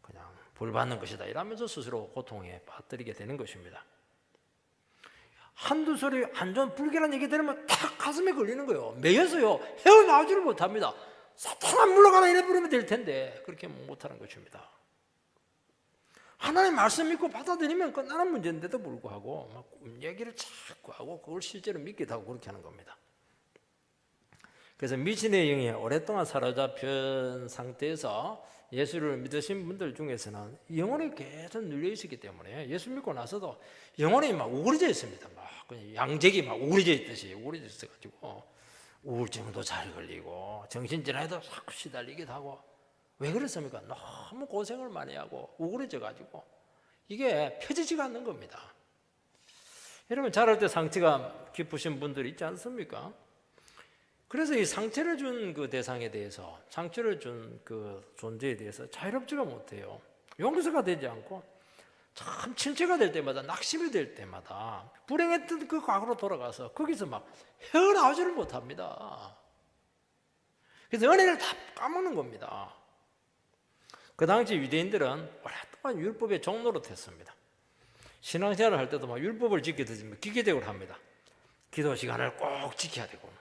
그냥 벌 받는 것이다 이러면서 스스로 고통에 빠뜨리게 되는 것입니다. 한두 소리 안 좋은 불길한 얘기 들으면 탁 가슴에 걸리는 거예요. 매여서요 헤어나오지를 못합니다. 사탄아 물러가라 이래 부르면 될 텐데 그렇게 못하는 것입니다. 하나님 말씀 믿고 받아들이면 끝나는 문제인데도 불구하고 막 얘기를 자꾸 하고 그걸 실제로 믿기도 하고 그렇게 하는 겁니다. 그래서 미신의 영에 오랫동안 사로잡힌 상태에서 예수를 믿으신 분들 중에서는 영혼이 계속 눌려 있었기 때문에 예수 믿고 나서도 영혼이 막 우울해져 있습니다. 막 그냥 양재기 막 우울해져 있듯이 우울해져 있어가지고 우울증도 잘 걸리고 정신질환에도 자꾸 시달리기도 하고. 왜 그렇습니까? 너무 고생을 많이 하고 우울해져 가지고 이게 펴지지가 않는 겁니다. 여러분 자랄 때 상처가 깊으신 분들이 있지 않습니까? 그래서 이 상처를 준 그 대상에 대해서, 상처를 준 그 존재에 대해서 자유롭지가 못해요. 용서가 되지 않고 참 침체가 될 때마다, 낙심이 될 때마다 불행했던 그 과거로 돌아가서 거기서 막 헤어나오지를 못합니다. 그래서 은혜를 다 까먹는 겁니다. 그 당시 유대인들은 오랫동안 율법의 종노릇했습니다. 신앙생활을 할 때도 막 율법을 지키듯이 기계적으로 합니다. 기도 시간을 꼭 지켜야 되고,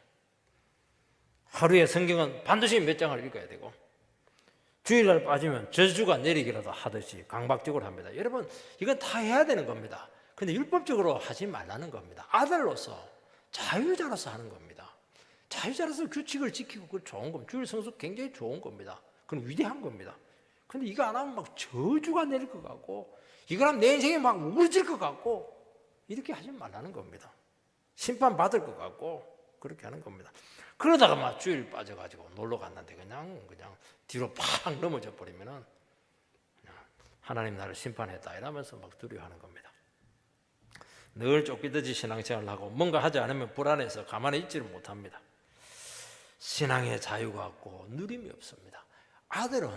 하루에 성경은 반드시 몇 장을 읽어야 되고, 주일날 빠지면 저주가 내리기라도 하듯이 강박적으로 합니다. 여러분, 이건 다 해야 되는 겁니다. 근데 율법적으로 하지 말라는 겁니다. 아들로서, 자유자로서 하는 겁니다. 자유자로서 규칙을 지키고 그건 좋은 겁니다. 주일 성수 굉장히 좋은 겁니다. 그건 위대한 겁니다. 근데 이거 안 하면 막 저주가 내릴 것 같고, 이거 하면 내 인생이 막 우울해질 것 같고, 이렇게 하지 말라는 겁니다. 심판받을 것 같고 그렇게 하는 겁니다. 그러다가 막 주일 빠져가지고 놀러 갔는데 그냥 뒤로 팍 넘어져 버리면은 하나님 나를 심판했다 이러면서 막 두려워하는 겁니다. 늘 쫓기듯이 신앙생활을 하고 뭔가 하지 않으면 불안해서 가만히 있지를 못합니다. 신앙의 자유가 없고 누림이 없습니다. 아들은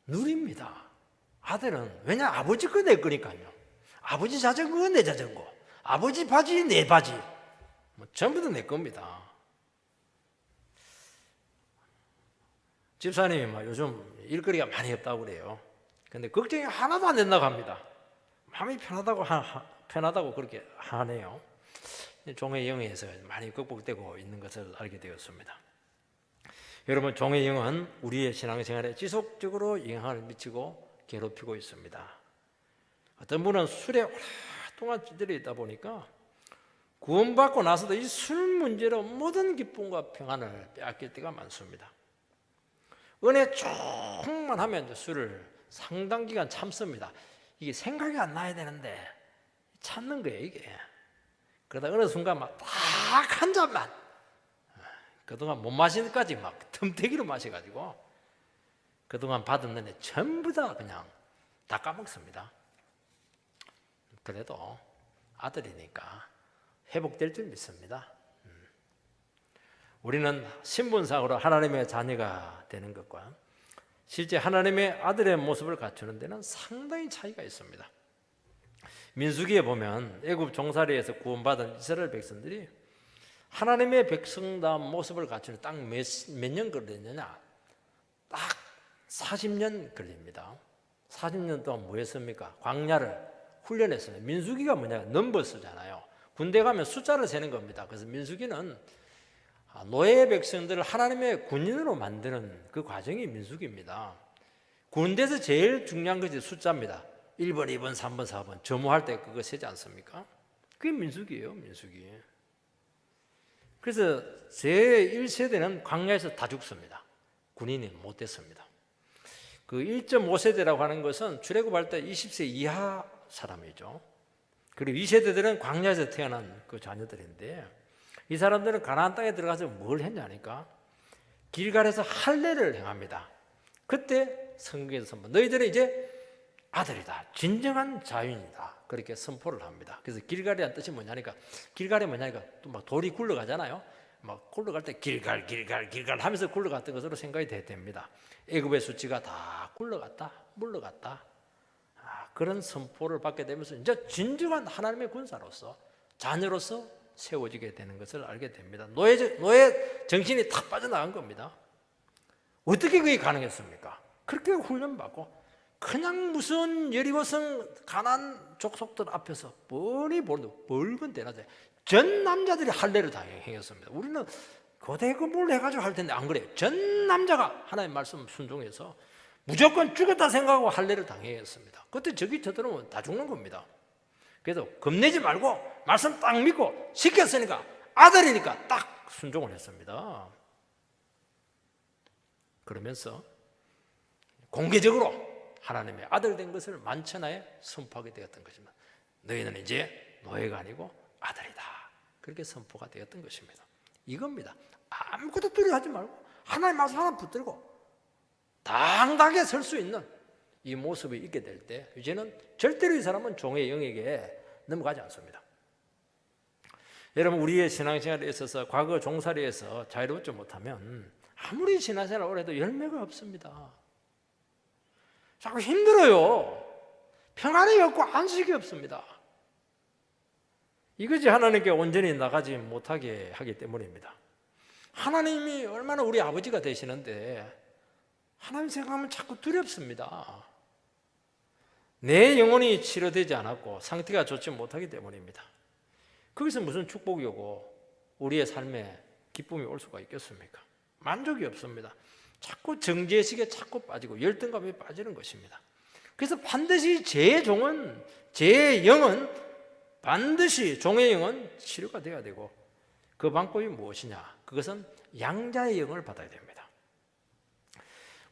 누립니다. 아들은 왜냐, 아버지 거 내 거니까요. 아버지 자전거 내 자전거, 아버지 바지 내 바지, 뭐 전부 다 내 겁니다. 집사님이 막 요즘 일거리가 많이 없다고 그래요. 근데 걱정이 하나도 안 된다고 합니다. 마음이 편하다고 그렇게 하네요. 종의 영에서 많이 극복되고 있는 것을 알게 되었습니다. 여러분, 종의 영은 우리의 신앙생활에 지속적으로 영향을 미치고 괴롭히고 있습니다. 어떤 분은 술에 오랫동안 찌들어 있다 보니까 구원받고 나서도 이 술 문제로 모든 기쁨과 평안을 빼앗길 때가 많습니다. 은혜 충만하면 이제 술을 상당 기간 참습니다. 이게 생각이 안 나야 되는데 참는 거예요, 이게. 그러다 어느 순간 막 딱 한 잔만, 그동안 못 마신 것까지 막 틈태기로 마셔가지고 그동안 받은 은혜 전부 다 그냥 다 까먹습니다. 그래도 아들이니까 회복될 줄 믿습니다. 우리는 신분상으로 하나님의 자녀가 되는 것과 실제 하나님의 아들의 모습을 갖추는 데는 상당히 차이가 있습니다. 민수기에 보면 애굽 종살이에서 구원받은 이스라엘 백성들이 하나님의 백성다운 모습을 갖추는 딱 몇 년 걸렸느냐? 딱 40년 걸립니다. 40년 동안 뭐 했습니까? 광야를 훈련했습니다. 민수기가 뭐냐? 넘버스잖아요. 군대 가면 숫자를 세는 겁니다. 그래서 민수기는 노예 백성들을 하나님의 군인으로 만드는 그 과정이 민수기입니다. 군대에서 제일 중요한 것이 숫자입니다. 1번, 2번, 3번, 4번 점호할 때 그거 세지 않습니까? 그게 민수기예요, 민수기. 그래서 제1세대는 광야에서 다 죽습니다. 군인이 못 됐습니다. 그 1.5세대라고 하는 것은 출애굽할 때 20세 이하 사람이죠. 그리고 2세대들은 광야에서 태어난 그 자녀들인데, 이 사람들은 가나안 땅에 들어가서 뭘 했냐니까 길갈에서 할례를 행합니다. 그때 성경에서 선포, 너희들은 이제 아들이다, 진정한 자유인이다, 그렇게 선포를 합니다. 그래서 길갈이라는 뜻이 뭐냐니까, 길갈이 뭐냐니까 또 막 돌이 굴러가잖아요. 막 굴러갈 때 길갈 하면서 굴러갔던 것으로 생각이 됩니다. 애굽의 수치가 다 굴러갔다, 물러갔다, 그런 선포를 받게 되면서 이제 진정한 하나님의 군사로서, 자녀로서 세워지게 되는 것을 알게 됩니다. 노예 정신이 탁 빠져나간 겁니다. 어떻게 그게 가능했습니까? 그렇게 훈련받고 그냥 무슨 여리고성 가나안 족속들 앞에서 뻔히 보는 붉은 대낮에 전 남자들이 할례를 다 행했습니다. 우리는 고대 공부를 해가지고 할 텐데 안 그래요. 전 남자가 하나님의 말씀 순종해서 무조건 죽었다 생각하고 할례를 당했습니다. 그때 저기 저들은 다 죽는 겁니다. 그래서 겁내지 말고 말씀 딱 믿고 시켰으니까, 아들이니까 딱 순종을 했습니다. 그러면서 공개적으로 하나님의 아들 된 것을 만천하에 선포하게 되었던 것입니다. 너희는 이제 노예가 아니고 아들이다, 그렇게 선포가 되었던 것입니다. 이겁니다. 아무것도 두려워하지 말고 하나님 말씀 하나 붙들고 당당하게 설 수 있는 이 모습이 있게 될 때, 이제는 절대로 이 사람은 종의 영에게 넘어가지 않습니다. 여러분, 우리의 신앙생활에 있어서 과거 종살이에서 자유롭지 못하면 아무리 신앙생활을 오래 해도 열매가 없습니다. 자꾸 힘들어요. 평안이 없고 안식이 없습니다. 이것이 하나님께 온전히 나가지 못하게 하기 때문입니다. 하나님이 얼마나 우리 아버지가 되시는데 하나님 생각하면 자꾸 두렵습니다. 내 영혼이 치료되지 않았고 상태가 좋지 못하기 때문입니다. 거기서 무슨 축복이 오고 우리의 삶에 기쁨이 올 수가 있겠습니까? 만족이 없습니다. 자꾸 정죄의식에 자꾸 빠지고 열등감에 빠지는 것입니다. 그래서 반드시 제 영은 반드시 종의 영은 치료가 되어야 되고, 그 방법이 무엇이냐? 그것은 양자의 영을 받아야 됩니다.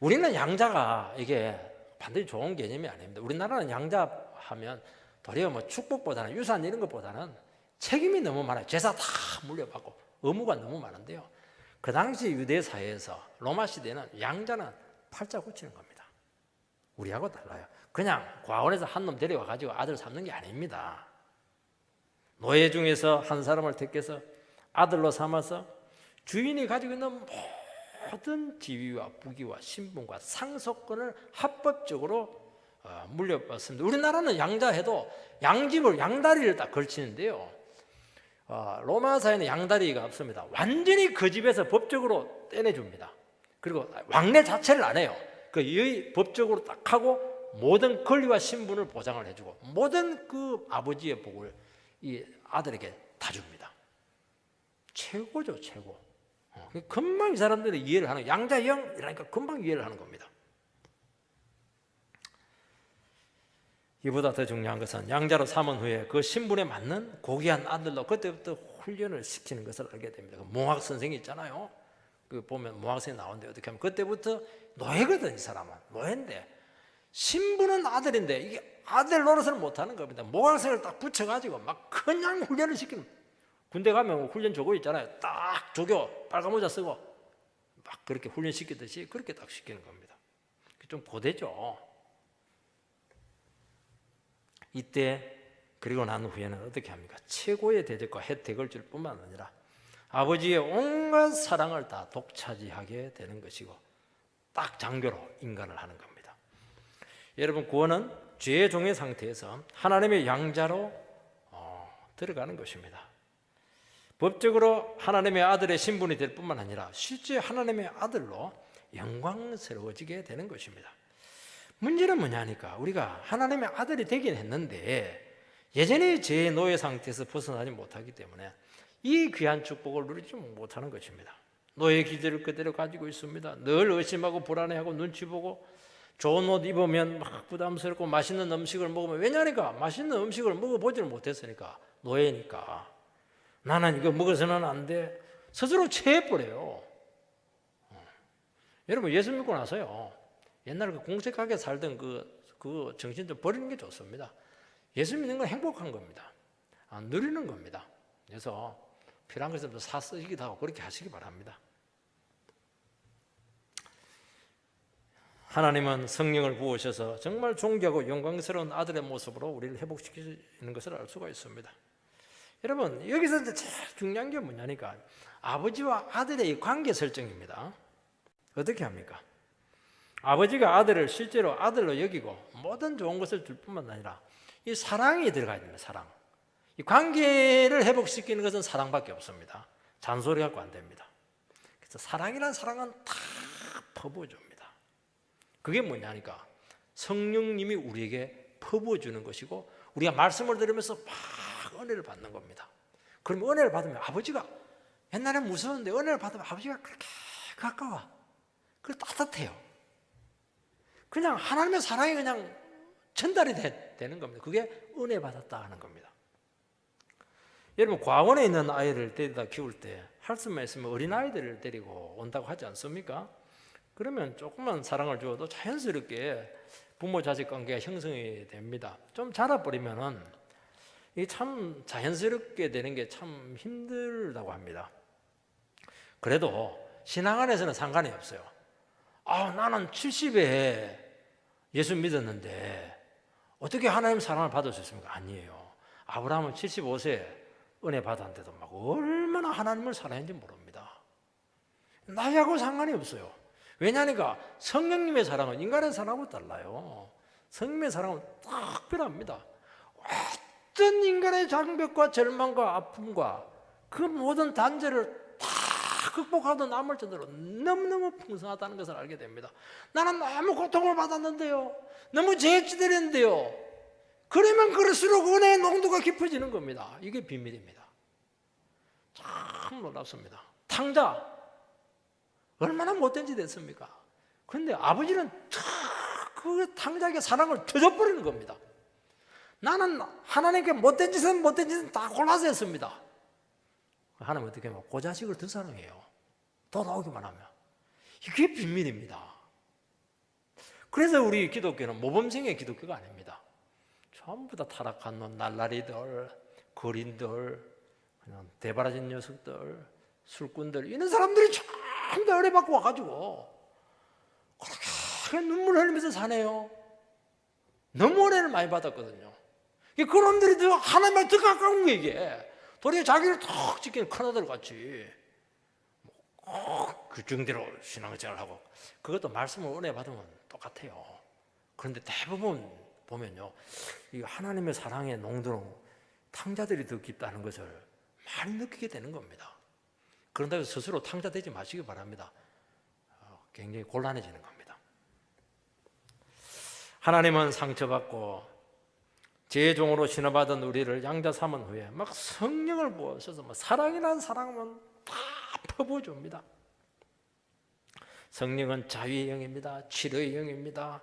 우리는 양자가 이게 반드시 좋은 개념이 아닙니다. 우리나라는 양자 하면 도리어 뭐 축복보다는 유산 이런 것보다는 책임이 너무 많아요. 제사 다 물려받고 의무가 너무 많은데요. 그 당시 유대 사회에서 로마 시대는 양자는 팔자 고치는 겁니다. 우리하고 달라요. 그냥 과원에서 한 놈 데려와 가지고 아들 삼는 게 아닙니다. 노예 중에서 한 사람을 택해서 아들로 삼아서 주인이 가지고 있는 모든 지위와 부귀와 신분과 상속권을 합법적으로 물려받습니다. 우리나라는 양자해도 양다리를 딱 걸치는데요. 로마 사회는 양다리가 없습니다. 완전히 그 집에서 법적으로 떼내줍니다. 그리고 왕래 자체를 안 해요. 그 법적으로 딱 하고 모든 권리와 신분을 보장을 해주고 모든 그 아버지의 복을 이 아들에게 다 줍니다. 최고죠, 최고. 금방 이 사람들이 이해를 하는, 양자영이라니까 금방 이해를 하는 겁니다. 이보다 더 중요한 것은 양자로 삼은 후에 그 신분에 맞는 고귀한 아들로 그때부터 훈련을 시키는 것을 알게 됩니다. 몽학 선생이 있잖아요. 그 보면 몽학 선생이 나오는데 어떻게 하면 그때부터 노예거든. 이 사람은 노예인데 신분은 아들인데 이게 아들 노릇을 못하는 겁니다. 몽학생을 딱 붙여가지고 막 그냥 훈련을 시키는. 군대 가면 훈련 조교 있잖아요. 딱 조교 빨간 모자 쓰고 막 그렇게 훈련시키듯이 그렇게 딱 시키는 겁니다. 좀 고되죠. 이때 그리고 난 후에는 어떻게 합니까? 최고의 대접과 혜택을 줄 뿐만 아니라 아버지의 온갖 사랑을 다 독차지하게 되는 것이고 딱 장교로 인간을 하는 겁니다. 여러분, 구원은 죄의 종의 상태에서 하나님의 양자로 들어가는 것입니다. 법적으로 하나님의 아들의 신분이 될 뿐만 아니라 실제 하나님의 아들로 영광스러워지게 되는 것입니다. 문제는 뭐냐니까 우리가 하나님의 아들이 되긴 했는데 여전히 제 노예 상태에서 벗어나지 못하기 때문에 이 귀한 축복을 누리지 못하는 것입니다. 노예 기질을 그대로 가지고 있습니다. 늘 의심하고 불안해하고 눈치 보고 좋은 옷 입으면 막 부담스럽고 맛있는 음식을 먹으면, 왜냐니까 맛있는 음식을 먹어보지를 못했으니까, 노예니까 나는 이거 먹어서는 안 돼 스스로 체해버려요. 여러분, 예수 믿고 나서요 옛날 그 공색하게 살던 그 정신 좀 버리는 게 좋습니다. 예수 믿는 건 행복한 겁니다. 누리는 겁니다. 그래서 필요한 것을 사 쓰기도 하고 그렇게 하시기 바랍니다. 하나님은 성령을 부으셔서 정말 존귀하고 영광스러운 아들의 모습으로 우리를 회복시키는 것을 알 수가 있습니다. 여러분, 여기서 이제 제일 중요한 게 뭐냐니까 아버지와 아들의 관계 설정입니다. 어떻게 합니까? 아버지가 아들을 실제로 아들로 여기고 모든 좋은 것을 줄 뿐만 아니라 이 사랑이 들어가야 됩니다. 사랑. 이 관계를 회복시키는 것은 사랑밖에 없습니다. 잔소리 갖고 안 됩니다. 그래서 사랑이란 사랑은 다 퍼부어줍니다. 그게 뭐냐니까 성령님이 우리에게 퍼부어주는 것이고 우리가 말씀을 들으면서 막 은혜를 받는 겁니다. 그럼 은혜를 받으면 아버지가, 옛날엔 무서웠는데 은혜를 받으면 아버지가 그렇게 가까워. 그리고 따뜻해요. 그냥 하나님의 사랑이 그냥 전달이 되는 겁니다. 그게 은혜 받았다 하는 겁니다. 여러분, 과원에 있는 아이를 데려다 키울 때 할 수만 있으면 어린아이들을 데리고 온다고 하지 않습니까? 그러면 조금만 사랑을 주어도 자연스럽게 부모 자식 관계가 형성이 됩니다. 좀 자라버리면은 이게 참 자연스럽게 되는 게 참 힘들다고 합니다. 그래도 신앙 안에서는 상관이 없어요. 나는 70에 예수 믿었는데 어떻게 하나님 사랑을 받을 수 있습니까? 아니에요. 아브라함은 75세 은혜 받았는데도 막 얼마나 하나님을 사랑했는지 모릅니다. 나하고 상관이 없어요. 왜냐하니까 성령님의 사랑은 인간의 사랑하고 달라요. 성령의 사랑은 특별합니다. 어떤 인간의 장벽과 절망과 아픔과 그 모든 단절을 다 극복하도 남을 정도로 너무너무 풍성하다는 것을 알게 됩니다. 나는 너무 고통을 받았는데요, 너무 죄짓드렸는데요, 그러면 그럴수록 은혜의 농도가 깊어지는 겁니다. 이게 비밀입니다. 참 놀랍습니다. 탕자 얼마나 못된 짓 했습니까? 그런데 아버지는 그 탕자에게 사랑을 터져버리는 겁니다. 나는 하나님께 못된 짓은 다 골라서 했습니다. 하나님 어떻게 하면 그 자식을 더 사랑해요. 더 나오기만 하면. 이게 비밀입니다. 그래서 우리 기독교는 모범생의 기독교가 아닙니다. 전부 다 타락한 놈, 날라리들, 거린들, 그냥 대바라진 녀석들, 술꾼들, 이런 사람들이 전부 다 은혜 받고 와가지고 그렇게 눈물 흘리면서 사네요. 너무 은혜를 많이 받았거든요. 그놈들이 더 하나님과 더 가까운 게 이게. 도리어 자기를 턱 지키는 큰아들 같이 규정대로 신앙생활을 하고, 그것도 말씀을 은혜 받으면 똑같아요. 그런데 대부분 보면요, 이 하나님의 사랑의 농도는 탕자들이 더 깊다는 것을 많이 느끼게 되는 겁니다. 그런다고 스스로 탕자 되지 마시기 바랍니다. 굉장히 곤란해지는 겁니다. 하나님은 상처받고 제 종으로 신어받은 우리를 양자 삼은 후에 막 성령을 부어셔서 사랑이라는 사랑은 다 퍼부어줍니다. 성령은 자유의 영입니다. 치료의 영입니다.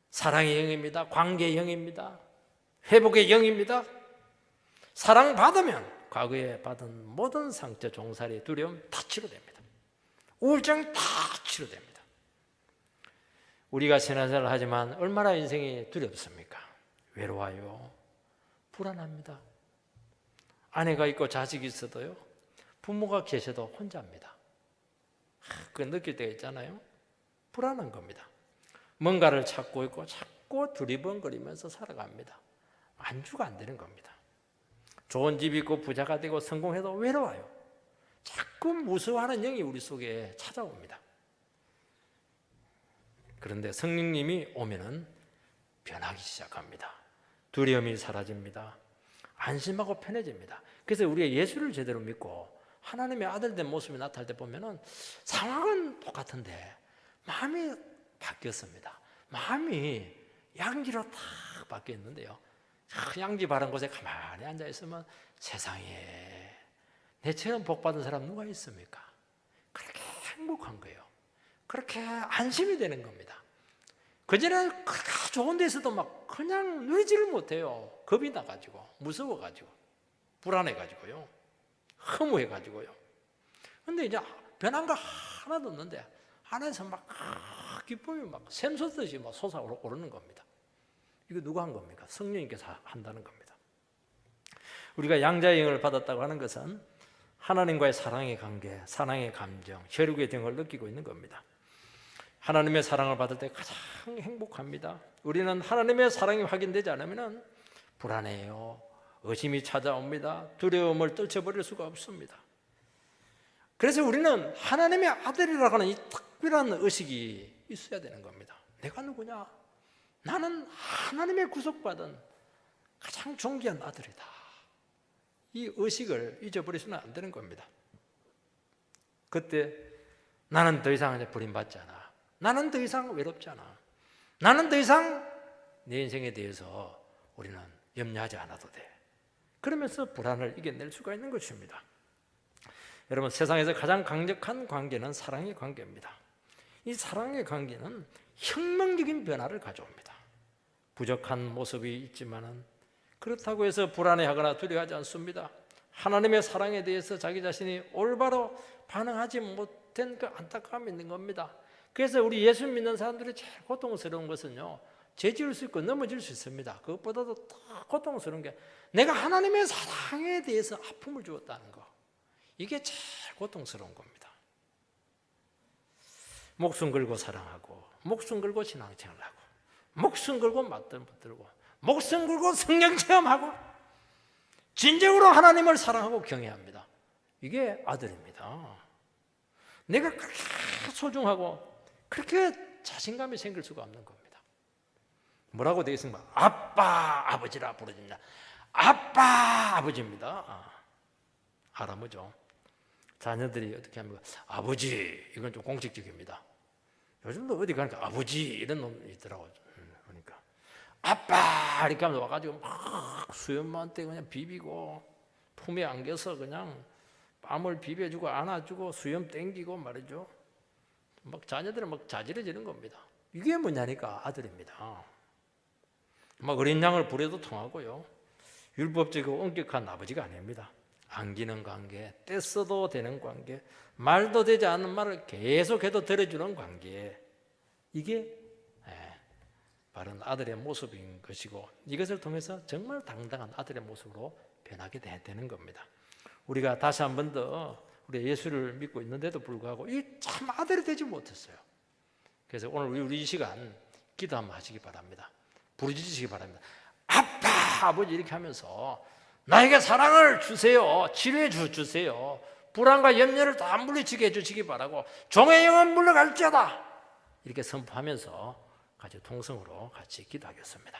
사랑의 영입니다. 관계의 영입니다. 회복의 영입니다. 사랑받으면 과거에 받은 모든 상처, 종살이, 두려움 다 치료됩니다. 우울증 다 치료됩니다. 우리가 신앙생활을 하지만 얼마나 인생이 두렵습니까? 외로워요. 불안합니다. 아내가 있고 자식이 있어도요, 부모가 계셔도 혼자입니다. 그거 느낄 때가 있잖아요. 불안한 겁니다. 뭔가를 찾고 있고 자꾸 두리번거리면서 살아갑니다. 안주가 안 되는 겁니다. 좋은 집 있고 부자가 되고 성공해도 외로워요. 자꾸 무서워하는 영이 우리 속에 찾아옵니다. 그런데 성령님이 오면은 변하기 시작합니다. 두려움이 사라집니다. 안심하고 편해집니다. 그래서 우리가 예수를 제대로 믿고 하나님의 아들 된 모습이 나타날 때 보면은 상황은 똑같은데 마음이 바뀌었습니다. 마음이 양지로 탁 바뀌었는데요, 양지 바른 곳에 가만히 앉아 있으면 세상에 내처럼 복받은 사람 누가 있습니까? 그렇게 행복한 거예요. 그렇게 안심이 되는 겁니다. 그전에는 그렇게 좋은 데서도 막 그냥 누리지를 못해요. 겁이 나가지고, 무서워가지고, 불안해가지고요, 허무해가지고요. 근데 이제 변한 거 하나도 없는데 안에서 막 기쁨이 막 샘솟듯이 막 솟아오르는 겁니다. 이거 누가 한 겁니까? 성령님께서 한다는 겁니다. 우리가 양자의 영을 받았다고 하는 것은 하나님과의 사랑의 관계, 사랑의 감정, 혈육의 등을 느끼고 있는 겁니다. 하나님의 사랑을 받을 때 가장 행복합니다. 우리는 하나님의 사랑이 확인되지 않으면 불안해요. 의심이 찾아옵니다. 두려움을 떨쳐버릴 수가 없습니다. 그래서 우리는 하나님의 아들이라고 하는 이 특별한 의식이 있어야 되는 겁니다. 내가 누구냐? 나는 하나님의 구속받은 가장 존귀한 아들이다. 이 의식을 잊어버리서는 안 되는 겁니다. 그때 나는 더 이상 버림받지 않아. 나는 더 이상 외롭지 않아. 나는 더 이상 내 인생에 대해서 우리는 염려하지 않아도 돼. 그러면서 불안을 이겨낼 수가 있는 것입니다. 여러분, 세상에서 가장 강력한 관계는 사랑의 관계입니다. 이 사랑의 관계는 혁명적인 변화를 가져옵니다. 부족한 모습이 있지만은 그렇다고 해서 불안해하거나 두려워하지 않습니다. 하나님의 사랑에 대해서 자기 자신이 올바로 반응하지 못한 그 안타까움이 있는 겁니다. 그래서 우리 예수 믿는 사람들이 제일 고통스러운 것은요, 죄 지을 수 있고 넘어질 수 있습니다. 그것보다도 더 고통스러운 게 내가 하나님의 사랑에 대해서 아픔을 주었다는 거, 이게 제일 고통스러운 겁니다. 목숨 걸고 사랑하고, 목숨 걸고 신앙생활을 하고, 목숨 걸고 맞들 붙들고, 목숨 걸고 성령 체험하고, 진정으로 하나님을 사랑하고 경외합니다. 이게 아들입니다. 내가 그렇게 소중하고 그렇게 자신감이 생길 수가 없는 겁니다. 뭐라고 되어 있습니까? 아빠, 아버지라 부르집니다. 아빠, 아버지입니다. 알아보죠. 자녀들이 어떻게 합니까? 아버지, 이건 좀 공식적입니다. 요즘도 어디 가니까 아버지 이런 놈이 있더라고요. 그러니까 아빠 이렇게 하면서 와가지고 막 수염한테 그냥 비비고 품에 안겨서 그냥 뺨을 비벼주고 안아주고 수염 땡기고 말이죠. 막 자녀들은 막 자지러지는 겁니다. 이게 뭐냐니까 아들입니다. 막 어린 양을 부려도 통하고요. 율법적이고 엄격한 아버지가 아닙니다. 안기는 관계, 떼써도 되는 관계, 말도 되지 않는 말을 계속해도 들어주는 관계. 이게 바른 아들의 모습인 것이고 이것을 통해서 정말 당당한 아들의 모습으로 변하게 되는 겁니다. 우리가 다시 한 번 더 우리 예수를 믿고 있는데도 불구하고 이 참 아들이 되지 못했어요. 그래서 오늘 우리 이 시간 기도 한번 하시기 바랍니다. 부르짖으시기 바랍니다. 아빠, 아버지 이렇게 하면서 나에게 사랑을 주세요. 치료해 주세요. 불안과 염려를 다 물리치게 해주시기 바라고 종의 영은 물러갈지어다 이렇게 선포하면서 같이 통성으로 같이 기도하겠습니다.